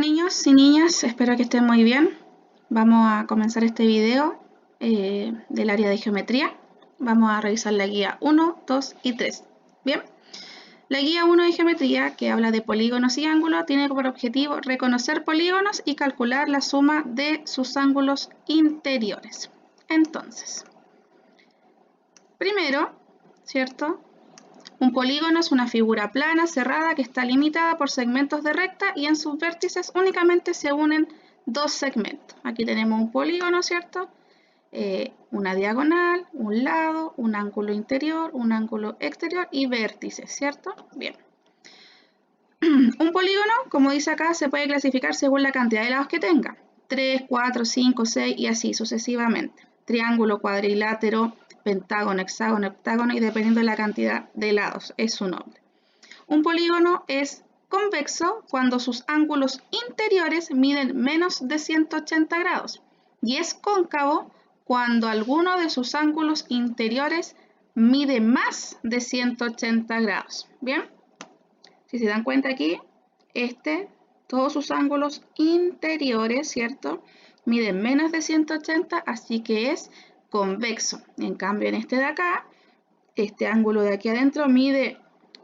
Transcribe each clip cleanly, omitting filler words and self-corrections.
niños y niñas, espero que estén muy bien. Vamos a comenzar este video del área de geometría. Vamos a revisar la guía 1, 2 y 3. Bien, la guía 1 de geometría, que habla de polígonos y ángulos, tiene por objetivo reconocer polígonos y calcular la suma de sus ángulos interiores. Entonces, primero, ¿cierto? Un polígono es una figura plana, cerrada, que está limitada por segmentos de recta y en sus vértices únicamente se unen dos segmentos. Aquí tenemos un polígono, ¿cierto? Una diagonal, un lado, un ángulo interior, un ángulo exterior y vértices, ¿cierto? Bien. Un polígono, como dice acá, se puede clasificar según la cantidad de lados que tenga. 3, 4, 5, 6 y así sucesivamente. Triángulo, cuadrilátero, pentágono, hexágono, heptágono y dependiendo de la cantidad de lados es su nombre. Un polígono es convexo cuando sus ángulos interiores miden menos de 180 grados y es cóncavo cuando alguno de sus ángulos interiores mide más de 180 grados. ¿Bien? Si se dan cuenta aquí, todos sus ángulos interiores, ¿cierto? Miden menos de 180, así que es convexo. En cambio, en este de acá, este ángulo de aquí adentro mide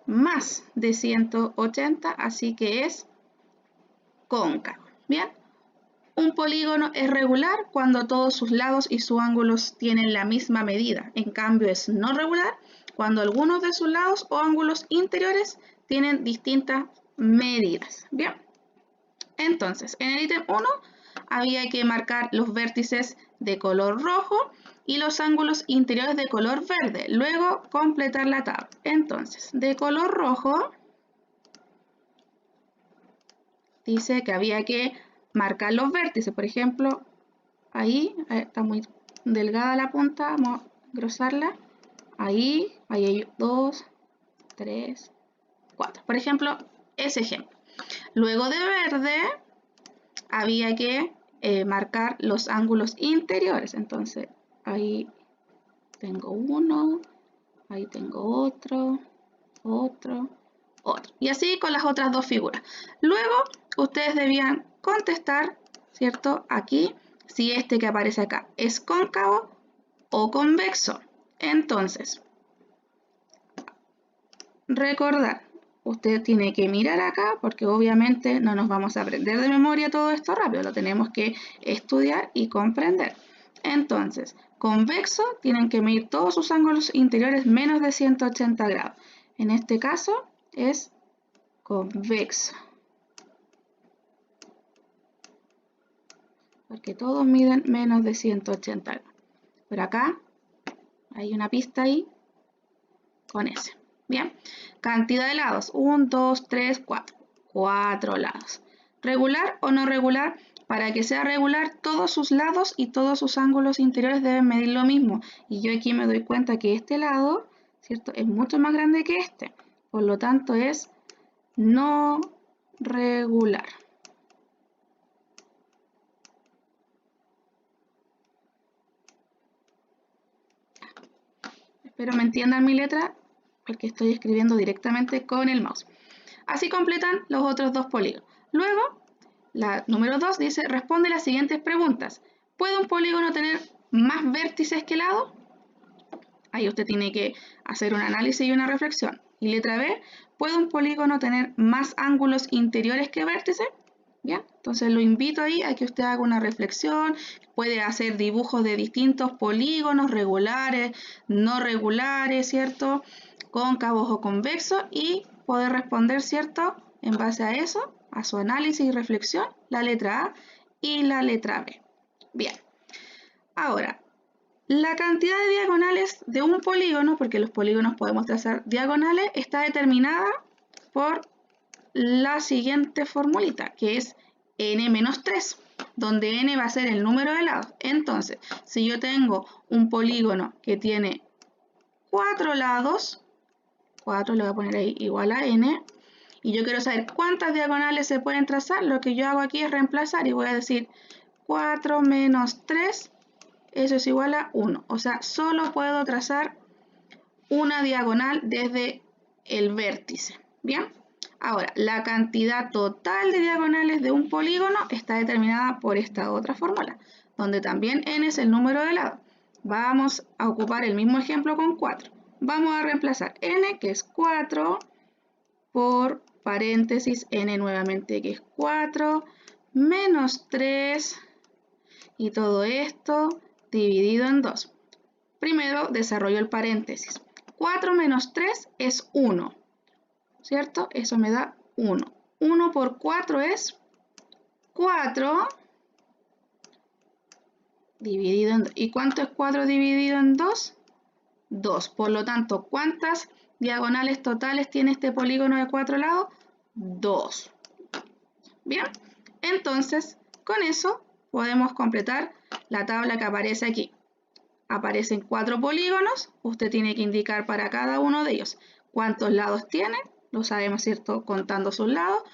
más de 180, así que es cóncavo. Bien, un polígono es regular cuando todos sus lados y sus ángulos tienen la misma medida. En cambio, es no regular cuando algunos de sus lados o ángulos interiores tienen distintas medidas. Bien, entonces, en el ítem 1 había que marcar los vértices de color rojo y los ángulos interiores de color verde. Luego, completar la tabla. Entonces, de color rojo, dice que había que marcar los vértices. Por ejemplo, ahí está muy delgada la punta, vamos a engrosarla. Ahí hay 2, 3, 4. Por ejemplo, ese ejemplo. Luego de verde, había que marcar los ángulos interiores. Entonces, ahí tengo uno, ahí tengo otro. Y así con las otras dos figuras. Luego, ustedes debían contestar, ¿cierto? Aquí, si este que aparece acá es cóncavo o convexo. Entonces, recordar, usted tiene que mirar acá porque obviamente no nos vamos a aprender de memoria todo esto rápido, lo tenemos que estudiar y comprender. Entonces, convexo, tienen que medir todos sus ángulos interiores menos de 180 grados. En este caso es convexo, porque todos miden menos de 180 grados. Pero acá hay una pista ahí con ese. Bien, cantidad de lados, 1, 2, 3, 4. 4 lados. Regular o no regular, para que sea regular, todos sus lados y todos sus ángulos interiores deben medir lo mismo. Y yo aquí me doy cuenta que este lado, ¿cierto?, es mucho más grande que este. Por lo tanto, es no regular. Espero me entiendan mi letra, porque estoy escribiendo directamente con el mouse. Así completan los otros dos polígonos. Luego, la número 2 dice, responde las siguientes preguntas. ¿Puede un polígono tener más vértices que lados? Ahí usted tiene que hacer un análisis y una reflexión. Y letra B, ¿puede un polígono tener más ángulos interiores que vértices? Bien, entonces lo invito ahí a que usted haga una reflexión, puede hacer dibujos de distintos polígonos, regulares, no regulares, ¿cierto?, cóncavos o convexos, y poder responder, ¿cierto?, en base a eso, a su análisis y reflexión, la letra A y la letra B. Bien, ahora, la cantidad de diagonales de un polígono, porque los polígonos podemos trazar diagonales, está determinada por la siguiente formulita, que es n-3, donde n va a ser el número de lados. Entonces, si yo tengo un polígono que tiene 4 lados, 4 le voy a poner ahí igual a n, y yo quiero saber cuántas diagonales se pueden trazar, lo que yo hago aquí es reemplazar y voy a decir 4 menos 3, eso es igual a 1. O sea, solo puedo trazar una diagonal desde el vértice. Bien, Ahora, la cantidad total de diagonales de un polígono está determinada por esta otra fórmula, donde también n es el número de lados. Vamos a ocupar el mismo ejemplo con 4. Vamos a reemplazar n, que es 4, por paréntesis n nuevamente, que es 4, menos 3, y todo esto dividido en 2. Primero desarrollo el paréntesis. 4 menos 3 es 1, ¿cierto? Eso me da 1. 1 por 4 es 4 dividido en 2. ¿Y cuánto es 4 dividido en 2? 2. Por lo tanto, ¿cuántas diagonales totales tiene este polígono de 4 lados? 2. Bien, entonces con eso podemos completar la tabla que aparece aquí. Aparecen 4 polígonos, usted tiene que indicar para cada uno de ellos cuántos lados tienen, lo sabemos, ¿cierto? Contando sus lados,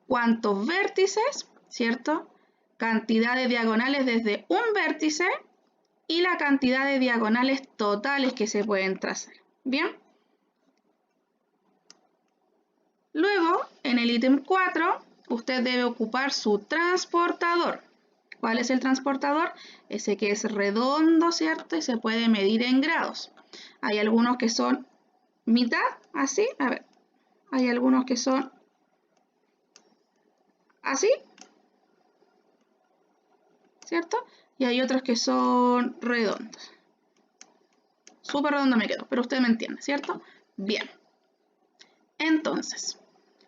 cuántos vértices, ¿cierto? Cantidad de diagonales desde un vértice y la cantidad de diagonales totales que se pueden trazar. Bien. Luego, en el ítem 4, usted debe ocupar su transportador. ¿Cuál es el transportador? Ese que es redondo, ¿cierto? Y se puede medir en grados. Hay algunos que son mitad, así. A ver, hay algunos que son así, ¿cierto? Y hay otros que son redondos. Súper redondo me quedo, pero usted me entiende, ¿cierto? Bien. Entonces,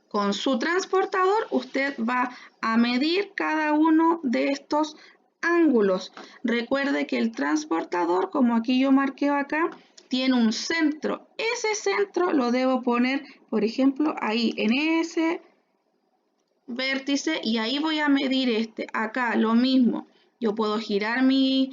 con su transportador usted va a medir cada uno de estos ángulos. Recuerde que el transportador, como aquí yo marqué acá, tiene un centro. Ese centro lo debo poner, por ejemplo, ahí, en ese vértice, y ahí voy a medir este. Acá lo mismo. Yo puedo girar mi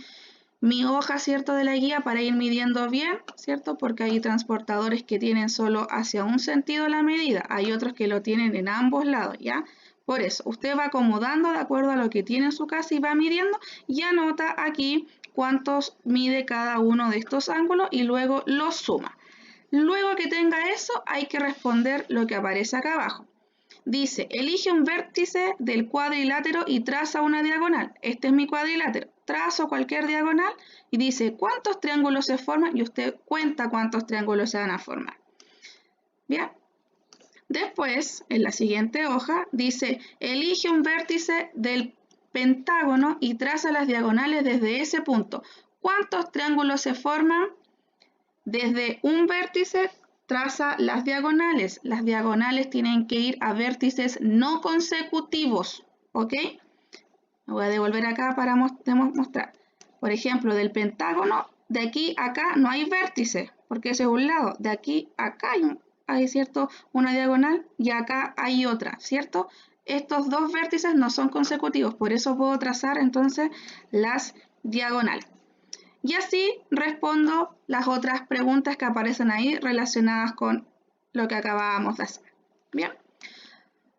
hoja, ¿cierto?, de la guía para ir midiendo bien, ¿cierto? Porque hay transportadores que tienen solo hacia un sentido la medida, hay otros que lo tienen en ambos lados, ¿ya? Por eso, usted va acomodando de acuerdo a lo que tiene en su casa y va midiendo y anota aquí cuántos mide cada uno de estos ángulos y luego los suma. Luego que tenga eso, hay que responder lo que aparece acá abajo. Dice, elige un vértice del cuadrilátero y traza una diagonal. Este es mi cuadrilátero. Trazo cualquier diagonal y dice cuántos triángulos se forman y usted cuenta cuántos triángulos se van a formar. Bien. Después, en la siguiente hoja, dice, elige un vértice del pentágono y traza las diagonales desde ese punto. ¿Cuántos triángulos se forman? Desde un vértice traza las diagonales. Las diagonales tienen que ir a vértices no consecutivos, ¿ok? Me voy a devolver acá para mostrar. Por ejemplo, del pentágono, de aquí a acá no hay vértice, porque ese es un lado. De aquí a acá hay ¿cierto?, una diagonal y acá hay otra, ¿cierto? Estos dos vértices no son consecutivos, por eso puedo trazar entonces las diagonales. Y así respondo las otras preguntas que aparecen ahí relacionadas con lo que acabábamos de hacer. Bien.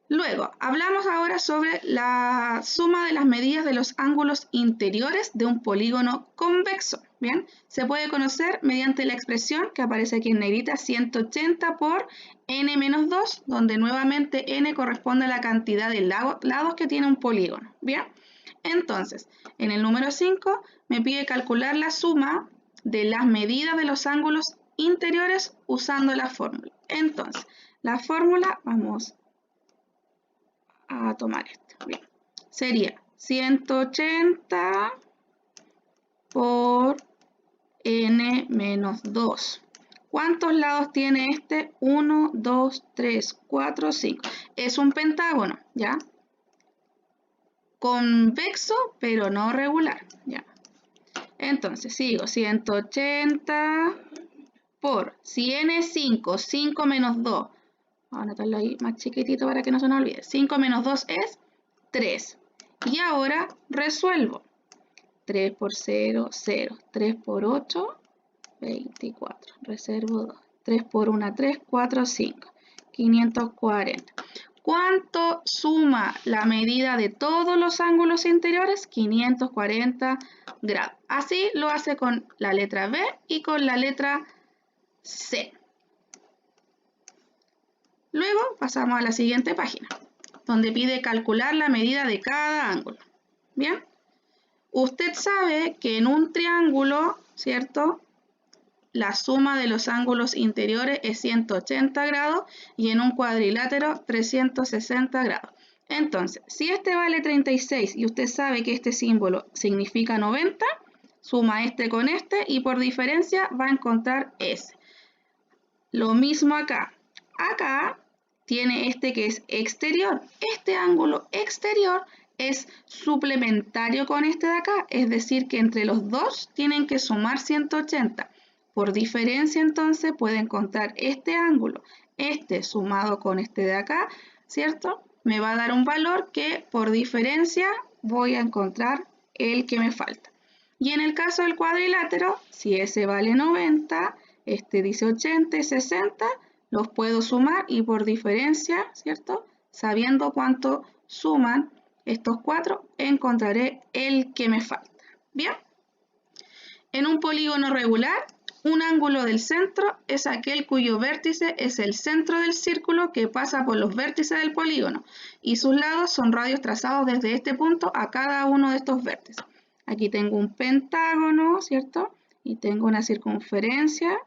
Luego, hablamos ahora sobre la suma de las medidas de los ángulos interiores de un polígono convexo. Bien, se puede conocer mediante la expresión que aparece aquí en negrita, 180 por n menos 2, donde nuevamente n corresponde a la cantidad de lados que tiene un polígono. Bien. Entonces, en el número 5 me pide calcular la suma de las medidas de los ángulos interiores usando la fórmula. Entonces, la fórmula, vamos a tomar esto. Bien. Sería 180 por n menos 2. ¿Cuántos lados tiene este? 1, 2, 3, 4, 5. Es un pentágono, ¿ya? Convexo, pero no regular, ¿ya? Entonces, sigo, 180 por, si n es 5, 5 menos 2, vamos a anotarlo ahí más chiquitito para que no se nos olvide, 5 menos 2 es 3, y ahora resuelvo, 3 por 0, 0, 3 por 8, 24, reservo 2, 3 por 1, 3, 4, 5, 540. ¿Cuánto suma la medida de todos los ángulos interiores? 540 grados. Así lo hace con la letra B y con la letra C. Luego pasamos a la siguiente página, donde pide calcular la medida de cada ángulo. Bien, usted sabe que en un triángulo, ¿cierto?, la suma de los ángulos interiores es 180 grados y en un cuadrilátero 360 grados. Entonces, si este vale 36 y usted sabe que este símbolo significa 90, suma este con este y por diferencia va a encontrar ese. Lo mismo acá. Acá tiene este que es exterior. Este ángulo exterior es suplementario con este de acá, es decir, que entre los dos tienen que sumar 180. Por diferencia, entonces, puede encontrar este ángulo, este sumado con este de acá, ¿cierto? Me va a dar un valor que por diferencia voy a encontrar el que me falta. Y en el caso del cuadrilátero, si ese vale 90, este dice 80 y 60, los puedo sumar y por diferencia, ¿cierto?, sabiendo cuánto suman estos cuatro, encontraré el que me falta. Bien, en un polígono regular, un ángulo del centro es aquel cuyo vértice es el centro del círculo que pasa por los vértices del polígono y sus lados son radios trazados desde este punto a cada uno de estos vértices. Aquí tengo un pentágono, ¿cierto? Y tengo una circunferencia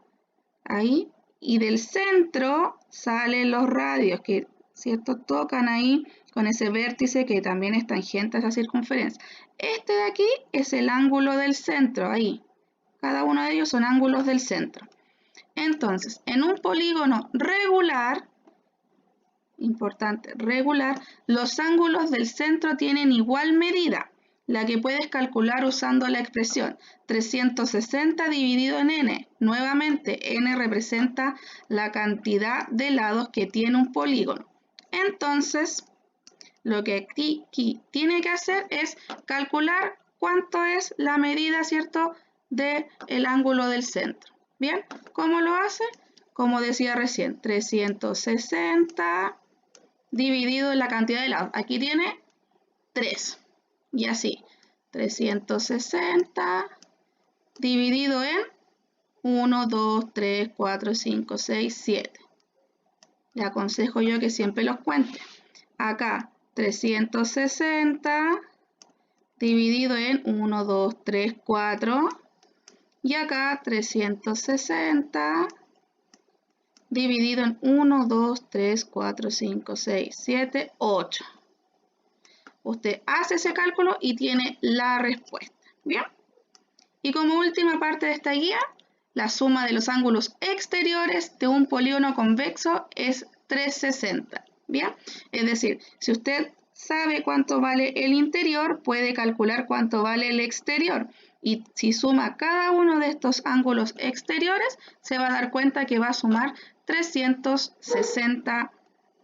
ahí y del centro salen los radios que, ¿cierto?, tocan ahí con ese vértice que también es tangente a esa circunferencia. Este de aquí es el ángulo del centro, ahí. Cada uno de ellos son ángulos del centro. Entonces, en un polígono regular, importante, regular, los ángulos del centro tienen igual medida, la que puedes calcular usando la expresión 360 dividido en n. Nuevamente, n representa la cantidad de lados que tiene un polígono. Entonces, lo que aquí tiene que hacer es calcular cuánto es la medida, ¿cierto?, del ángulo del centro. Bien, ¿cómo lo hace? Como decía recién, 360 dividido en la cantidad de lados. Aquí tiene 3. Y así, 360 dividido en 1, 2, 3, 4, 5, 6, 7. Le aconsejo yo que siempre los cuente. Acá, 360 dividido en 1, 2, 3, 4. Y acá 360 dividido en 1, 2, 3, 4, 5, 6, 7, 8. Usted hace ese cálculo y tiene la respuesta. ¿Bien? Y como última parte de esta guía, la suma de los ángulos exteriores de un polígono convexo es 360. ¿Bien? Es decir, si usted sabe cuánto vale el interior, puede calcular cuánto vale el exterior. Y si suma cada uno de estos ángulos exteriores, se va a dar cuenta que va a sumar 360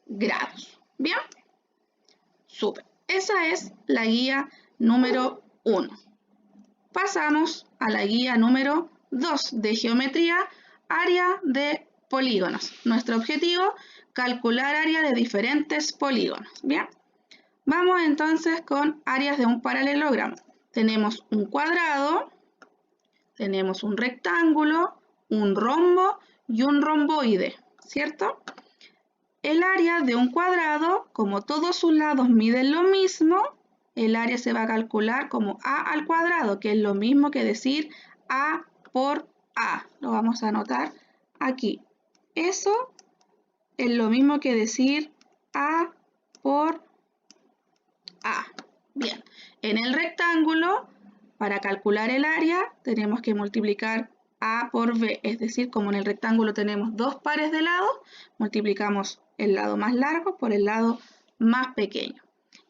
grados. ¿Bien? Súper. Esa es la guía número 1. Pasamos a la guía número 2 de geometría, área de polígonos. Nuestro objetivo, calcular área de diferentes polígonos. Bien. Vamos entonces con áreas de un paralelogramo. Tenemos un cuadrado, tenemos un rectángulo, un rombo y un romboide, ¿cierto? El área de un cuadrado, como todos sus lados miden lo mismo, el área se va a calcular como a al cuadrado, que es lo mismo que decir a por a. Lo vamos a anotar aquí. Eso es lo mismo que decir a por a. Bien, en el rectángulo, para calcular el área, tenemos que multiplicar a por b, es decir, como en el rectángulo tenemos dos pares de lados, multiplicamos el lado más largo por el lado más pequeño.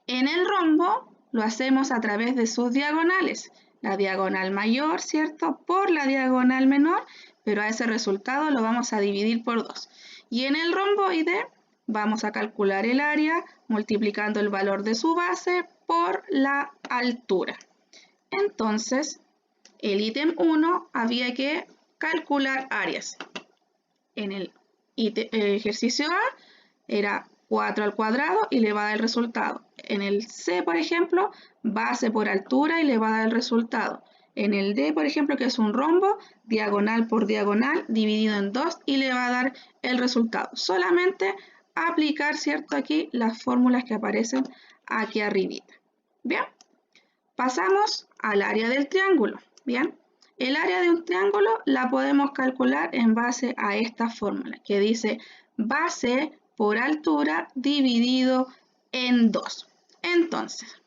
En el rombo lo hacemos a través de sus diagonales, la diagonal mayor, ¿cierto?, por la diagonal menor, pero a ese resultado lo vamos a dividir por 2. Y en el romboide vamos a calcular el área multiplicando el valor de su base por la altura. Entonces, el ítem 1 había que calcular áreas. En el ejercicio A era 4 al cuadrado y le va a dar el resultado. En el C, por ejemplo, base por altura y le va a dar el resultado. En el D, por ejemplo, que es un rombo, diagonal por diagonal dividido en 2 y le va a dar el resultado. Solamente aplicar, ¿cierto? Aquí las fórmulas que aparecen aquí arribita. Bien, pasamos al área del triángulo. Bien, el área de un triángulo la podemos calcular en base a esta fórmula que dice base por altura dividido en 2. Entonces,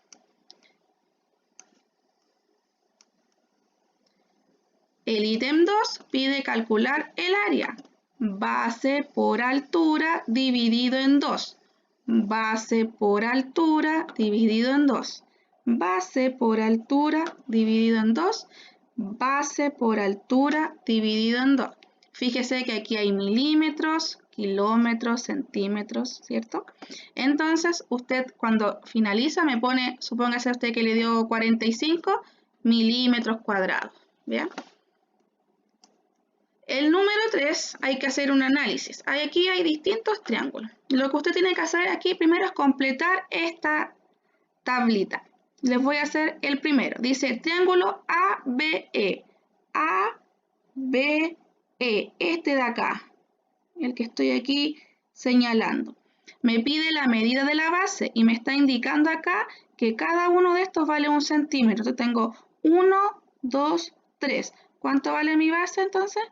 el ítem 2 pide calcular el área. Base por altura dividido en 2. Base por altura dividido en 2. Base por altura dividido en 2. Base por altura dividido en 2. Fíjese que aquí hay milímetros, kilómetros, centímetros, ¿cierto? Entonces, usted cuando finaliza me pone, supóngase usted que le dio 45 milímetros cuadrados, ¿bien? El número 3 hay que hacer un análisis. Aquí hay distintos triángulos. Lo que usted tiene que hacer aquí primero es completar esta tablita. Les voy a hacer el primero. Dice triángulo ABE. ABE. Este de acá. El que estoy aquí señalando. Me pide la medida de la base y me está indicando acá que cada uno de estos vale 1 centímetro. Entonces tengo 1, 2, 3. ¿Cuánto vale mi base entonces?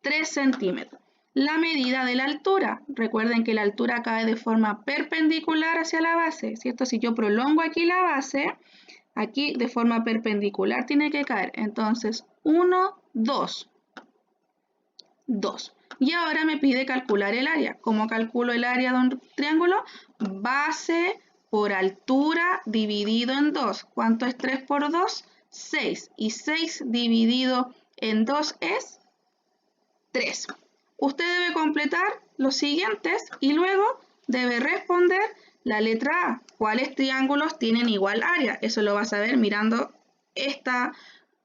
3 centímetros. La medida de la altura. Recuerden que la altura cae de forma perpendicular hacia la base, ¿cierto? Si yo prolongo aquí la base, aquí de forma perpendicular tiene que caer. Entonces, 1, 2. 2. Y ahora me pide calcular el área. ¿Cómo calculo el área de un triángulo? Base por altura dividido en 2. ¿Cuánto es 3 por 2? 6. Y 6 dividido en 2 es 3. Usted debe completar los siguientes y luego debe responder la letra A. ¿Cuáles triángulos tienen igual área? Eso lo vas a ver mirando esta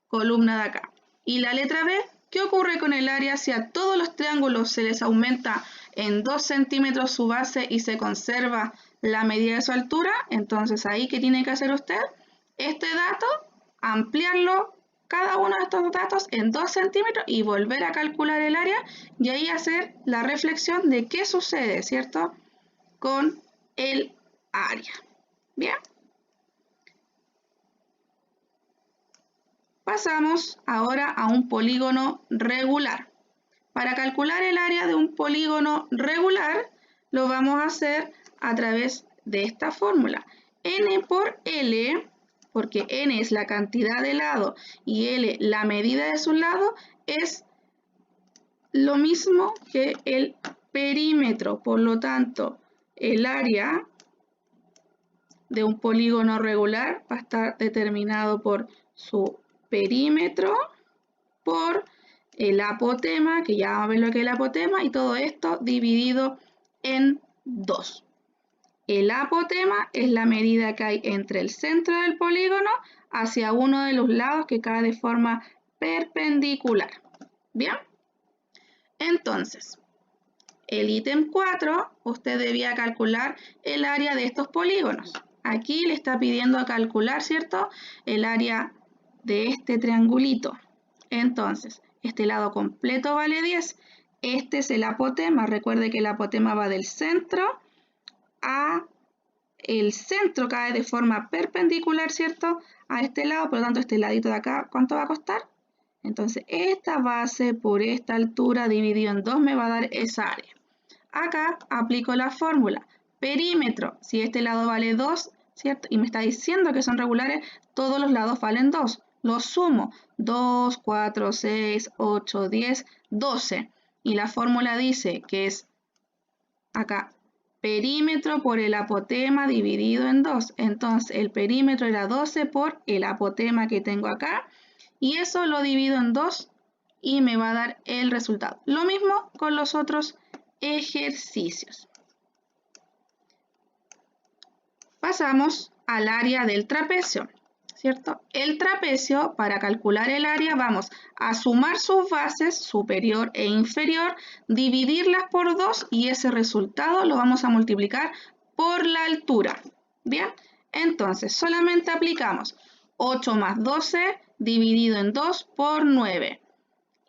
columna de acá. Y la letra B, ¿qué ocurre con el área si a todos los triángulos se les aumenta en 2 centímetros su base y se conserva la medida de su altura? Entonces ahí, ¿qué tiene que hacer usted? Este dato, ampliarlo, cada uno de estos datos en 2 centímetros y volver a calcular el área y ahí hacer la reflexión de qué sucede, ¿cierto? Con el área. Bien. Pasamos ahora a un polígono regular. Para calcular el área de un polígono regular lo vamos a hacer a través de esta fórmula. N por L, porque N es la cantidad de lado y L la medida de su lado, es lo mismo que el perímetro. Por lo tanto, el área de un polígono regular va a estar determinado por su perímetro, por el apotema, que ya vamos a ver lo que es el apotema, y todo esto dividido en 2. El apotema es la medida que hay entre el centro del polígono hacia uno de los lados que cae de forma perpendicular. ¿Bien? Entonces, el ítem 4, usted debía calcular el área de estos polígonos. Aquí le está pidiendo calcular, ¿cierto?, el área de este triangulito. Entonces, este lado completo vale 10. Este es el apotema. Recuerde que el apotema va del centro a el centro, cae de forma perpendicular, ¿cierto?, a este lado. Por lo tanto, este ladito de acá, ¿cuánto va a costar? Entonces, esta base por esta altura dividido en 2 me va a dar esa área. Acá aplico la fórmula. Perímetro, si este lado vale 2, ¿cierto?, y me está diciendo que son regulares, todos los lados valen 2. Los sumo. 2, 4, 6, 8, 10, 12. Y la fórmula dice que es acá perímetro por el apotema dividido en 2. Entonces, el perímetro era 12 por el apotema que tengo acá. Y eso lo divido en 2 y me va a dar el resultado. Lo mismo con los otros ejercicios. Pasamos al área del trapecio, ¿cierto? El trapecio, para calcular el área, vamos a sumar sus bases superior e inferior, dividirlas por 2 y ese resultado lo vamos a multiplicar por la altura. Bien, entonces solamente aplicamos 8 más 12 dividido en 2 por 9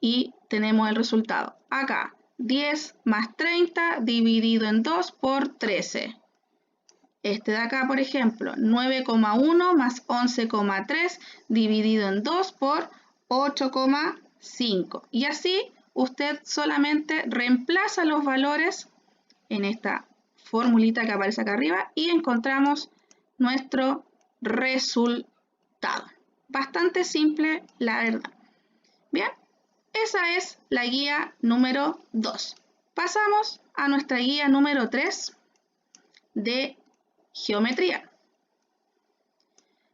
y tenemos el resultado. Acá 10 más 30 dividido en 2 por 13. Este de acá, por ejemplo, 9,1 más 11,3 dividido en 2 por 8,5. Y así usted solamente reemplaza los valores en esta formulita que aparece acá arriba y encontramos nuestro resultado. Bastante simple, la verdad. Bien, esa es la guía número 2. Pasamos a nuestra guía número 3 de geometría.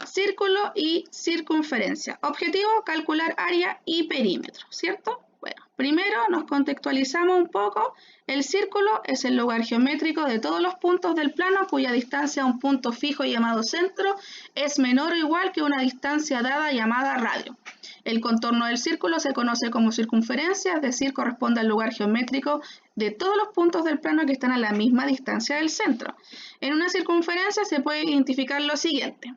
Círculo y circunferencia. Objetivo, calcular área y perímetro, ¿cierto? Bueno, primero nos contextualizamos un poco. El círculo es el lugar geométrico de todos los puntos del plano cuya distancia a un punto fijo llamado centro es menor o igual que una distancia dada llamada radio. El contorno del círculo se conoce como circunferencia, es decir, corresponde al lugar geométrico de todos los puntos del plano que están a la misma distancia del centro. En una circunferencia se puede identificar lo siguiente.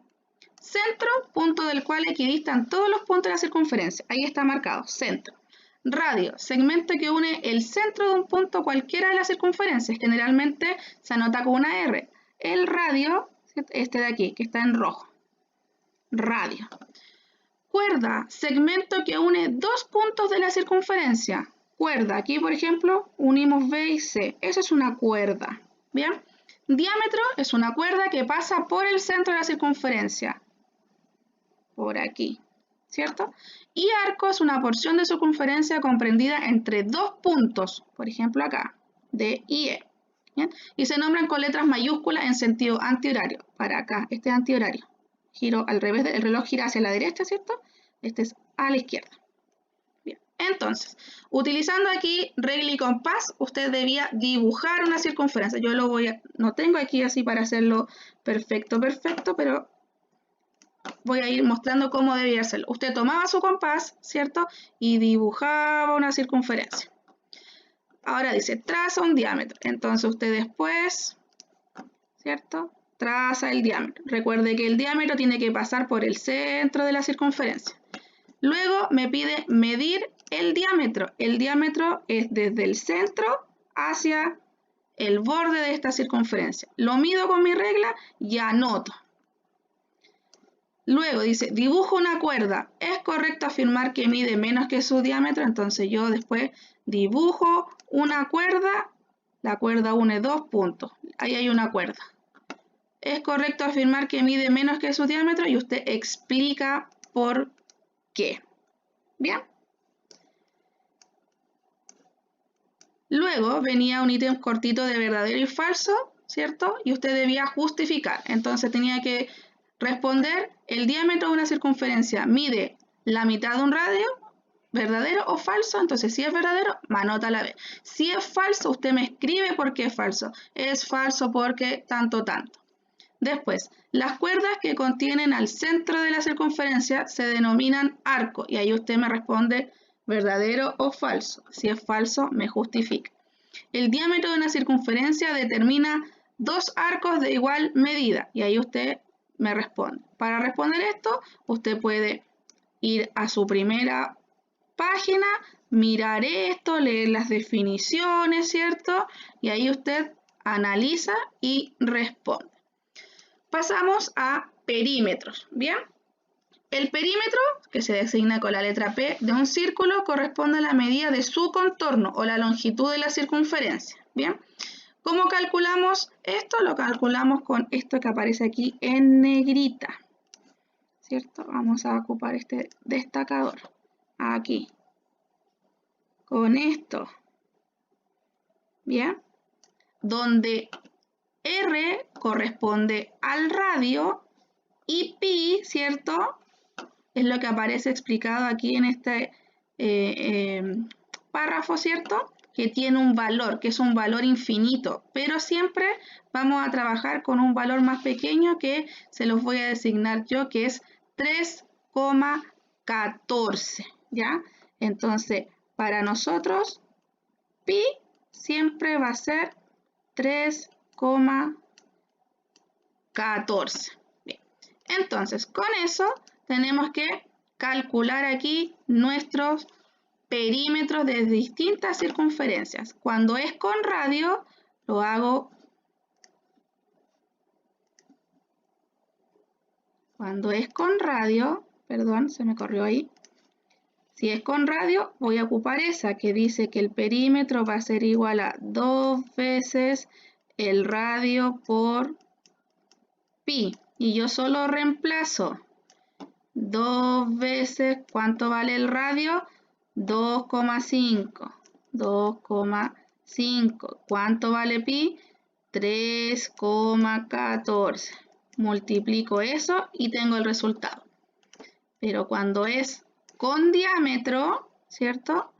Centro, punto del cual equidistan todos los puntos de la circunferencia. Ahí está marcado, centro. Radio, segmento que une el centro de un punto cualquiera de las circunferencias. Generalmente se anota con una R. El radio, este de aquí, que está en rojo. Radio. Cuerda, segmento que une dos puntos de la circunferencia. Cuerda, aquí por ejemplo unimos B y C. Eso es una cuerda. ¿Bien? Diámetro es una cuerda que pasa por el centro de la circunferencia. Por aquí. ¿Cierto? Y arco es una porción de circunferencia comprendida entre dos puntos. Por ejemplo acá. D y E. ¿Bien? Y se nombran con letras mayúsculas en sentido antihorario. Para acá. Este es antihorario. Giro al revés, el reloj gira hacia la derecha, ¿cierto? Este es a la izquierda. Bien, entonces, utilizando aquí regla y compás, usted debía dibujar una circunferencia. Yo no tengo aquí así para hacerlo perfecto, pero voy a ir mostrando cómo debía hacerlo. Usted tomaba su compás, ¿cierto? Y dibujaba una circunferencia. Ahora dice, traza un diámetro. Entonces usted después, ¿cierto? Traza el diámetro. Recuerde que el diámetro tiene que pasar por el centro de la circunferencia. Luego me pide medir el diámetro. El diámetro es desde el centro hacia el borde de esta circunferencia. Lo mido con mi regla y anoto. Luego dice, dibujo una cuerda. ¿Es correcto afirmar que mide menos que su diámetro? Entonces yo después dibujo una cuerda. La cuerda une dos puntos. Ahí hay una cuerda. ¿Es correcto afirmar que mide menos que su diámetro? Y usted explica por qué. Bien. Luego venía un ítem cortito de verdadero y falso, ¿cierto? Y usted debía justificar. Entonces tenía que responder, el diámetro de una circunferencia mide la mitad de un radio, ¿verdadero o falso? Entonces si es verdadero, me anota la B. Si es falso, usted me escribe por qué es falso. Es falso porque tanto. Después, las cuerdas que contienen al centro de la circunferencia se denominan arco. Y ahí usted me responde verdadero o falso. Si es falso, me justifica. El diámetro de una circunferencia determina dos arcos de igual medida. Y ahí usted me responde. Para responder esto, usted puede ir a su primera página, mirar esto, leer las definiciones, ¿cierto? Y ahí usted analiza y responde. Pasamos a perímetros, ¿bien? El perímetro, que se designa con la letra P de un círculo, corresponde a la medida de su contorno o la longitud de la circunferencia, ¿bien? ¿Cómo calculamos esto? Lo calculamos con esto que aparece aquí en negrita, ¿cierto? Vamos a ocupar este destacador, aquí, con esto, ¿bien? Donde R corresponde al radio y pi, ¿cierto? Es lo que aparece explicado aquí en este párrafo, ¿cierto? Que tiene un valor, que es un valor infinito, pero siempre vamos a trabajar con un valor más pequeño que se los voy a designar yo, que es 3,14, ¿ya? Entonces, para nosotros, pi siempre va a ser 3,14. Bien. Entonces, con eso tenemos que calcular aquí nuestros perímetros de distintas circunferencias. Cuando es con radio, lo hago. Cuando es con radio, perdón, se me corrió ahí. Si es con radio, voy a ocupar esa que dice que el perímetro va a ser igual a 2 veces el radio por pi. Y yo solo reemplazo 2 veces, ¿cuánto vale el radio? 2,5. 2,5. ¿Cuánto vale pi? 3,14. Multiplico eso y tengo el resultado. Pero cuando es con diámetro, ¿cierto?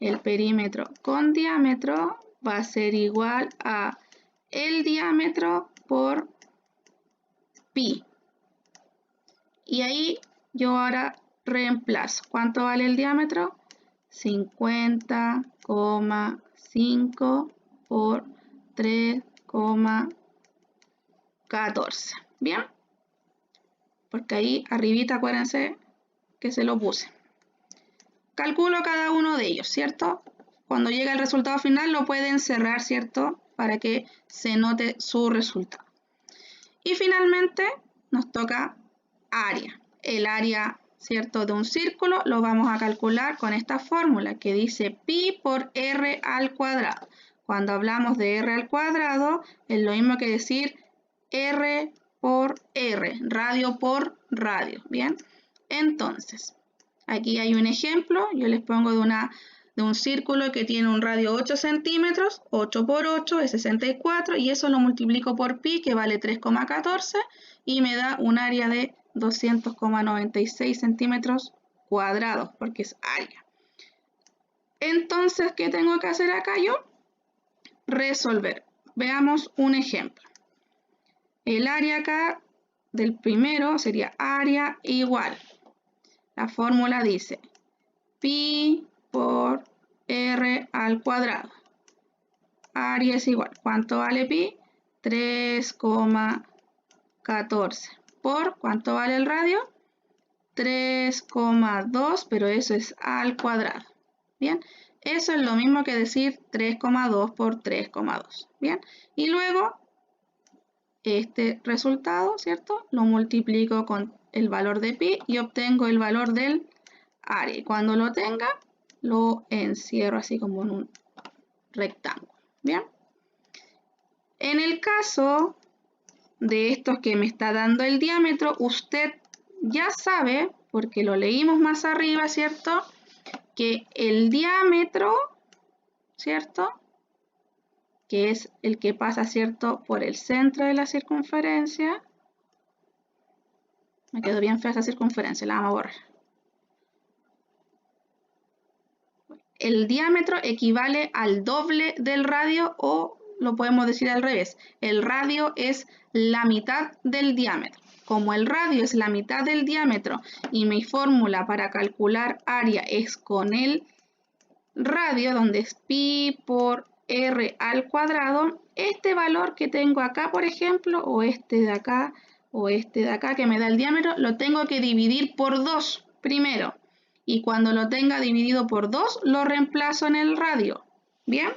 El perímetro con diámetro va a ser igual a el diámetro por pi. Y ahí yo ahora reemplazo. ¿Cuánto vale el diámetro? 50,5 por 3,14. ¿Bien? Porque ahí arribita, acuérdense que se lo puse. Calculo cada uno de ellos, ¿cierto? Cuando llegue el resultado final lo pueden cerrar, ¿cierto? Para que se note su resultado. Y finalmente nos toca área. El área, ¿cierto?, de un círculo lo vamos a calcular con esta fórmula que dice pi por r al cuadrado. Cuando hablamos de r al cuadrado es lo mismo que decir r por r, radio por radio. Bien, entonces aquí hay un ejemplo. Yo les pongo de un círculo que tiene un radio 8 centímetros. 8 por 8 es 64 y eso lo multiplico por pi, que vale 3,14, y me da un área de 200,96 centímetros cuadrados, porque es área. Entonces, ¿qué tengo que hacer acá yo? Resolver. Veamos un ejemplo. El área acá del primero sería área igual. La fórmula dice pi por r al cuadrado. Área es igual. ¿Cuánto vale pi? 3,14. ¿Por cuánto vale el radio? 3,2, pero eso es al cuadrado. Bien, eso es lo mismo que decir 3,2 por 3,2. Bien, y luego este resultado, ¿cierto?, lo multiplico con el valor de pi y obtengo el valor del área. Y cuando lo tenga, lo encierro así como en un rectángulo. Bien, en el caso de estos que me está dando el diámetro, usted ya sabe, porque lo leímos más arriba, ¿cierto?, que el diámetro, ¿cierto?, que es el que pasa, ¿cierto?, por el centro de la circunferencia. Me quedó bien fea esa circunferencia, la vamos a borrar. El diámetro equivale al doble del radio, o lo podemos decir al revés. El radio es la mitad del diámetro. Como el radio es la mitad del diámetro y mi fórmula para calcular área es con el radio, donde es pi por r al cuadrado, este valor que tengo acá, por ejemplo, o este de acá, o este de acá que me da el diámetro, lo tengo que dividir por 2 primero. Y cuando lo tenga dividido por 2, lo reemplazo en el radio. ¿Bien?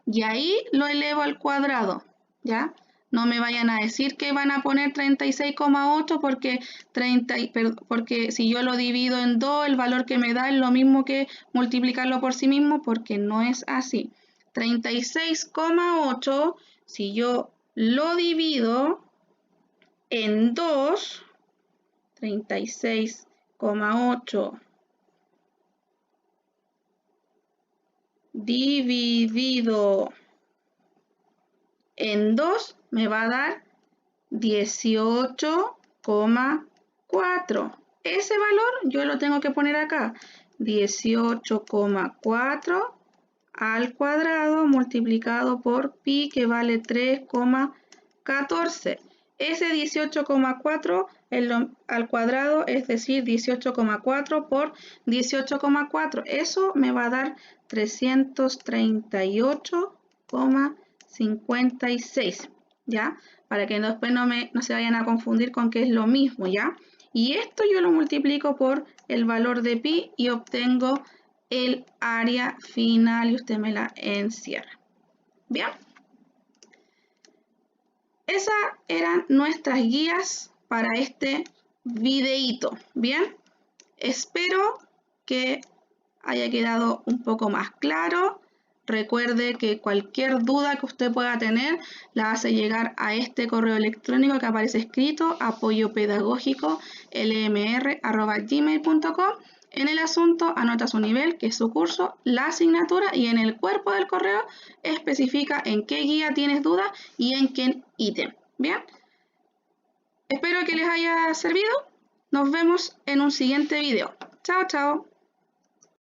Y ahí lo elevo al cuadrado. ¿Ya? No me vayan a decir que van a poner 36,8 porque si yo lo divido en 2, el valor que me da es lo mismo que multiplicarlo por sí mismo, porque no es así. 36,8, si yo lo divido en 2, 36,8 dividido en 2 me va a dar 18,4. Ese valor yo lo tengo que poner acá. 18,4 al cuadrado multiplicado por pi, que vale 3,14. Ese 18,4 al cuadrado, es decir, 18,4 por 18,4. Eso me va a dar 338,56, ¿ya? Para que después no se vayan a confundir con que es lo mismo, ¿ya? Y esto yo lo multiplico por el valor de pi y obtengo el área final y usted me la encierra. Bien. Esas eran nuestras guías para este videíto. Bien. Espero que haya quedado un poco más claro. Recuerde que cualquier duda que usted pueda tener la hace llegar a este correo electrónico que aparece escrito, apoyopedagógico.lmr@gmail.com. En el asunto anota su nivel, que es su curso, la asignatura, y en el cuerpo del correo especifica en qué guía tienes duda y en qué ítem. Bien, espero que les haya servido. Nos vemos en un siguiente video. Chao, chao.